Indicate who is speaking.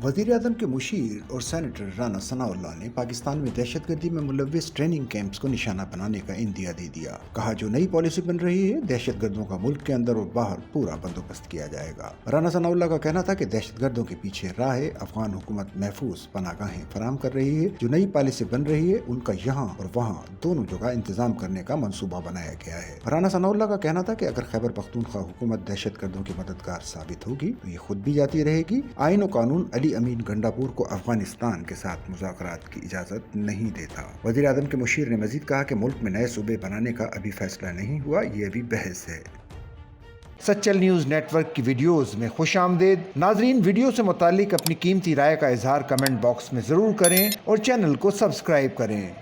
Speaker 1: वज़ीर आज़म के मुशीर और सेनेटर राना सनाउल्लाह ने पाकिस्तान में दहशत गर्दी में मुलव्विस ट्रेनिंग कैंप्स को निशाना बनाने का इंदिया दे दिया। कहा, जो नई पॉलिसी बन रही है, दहशत गर्दों का मुल्क के अंदर और बाहर पूरा बंदोबस्त किया जाएगा। राना सनाउल्लाह का कहना था कि दहशत गर्दों के पीछे राह अफगान हुकूमत महफूज पनागाहें फराम कर रही है। जो नई पॉलिसी बन रही है, उनका यहाँ और वहाँ दोनों जगह इंतजाम करने का मंसूबा बनाया गया है। राना सनाउल्लाह का कहना था कि अगर खैबर पख्तूनख्वा हुकूमत दहशत गर्दों की मददगार साबित होगी तो ये खुद भी जाती रहेगी। आईन और कानून अली अमीन गंडापुर को अफगानिस्तान के साथ मुज़ाकरात की इजाज़त नहीं देता। वज़ीर आज़म के मुशीर ने मजीद कहा कि मुल्क में नए सूबे बनाने का अभी फैसला नहीं हुआ, ये अभी बहस है।
Speaker 2: सच्चल न्यूज़ नेटवर्क की वीडियोस में खुश आमदेद। नाजरीन, वीडियो से मुतालिक अपनी कीमती राय का इजहार कमेंट बॉक्स में ज़रूर करें और चैनल को सब्सक्राइब करें।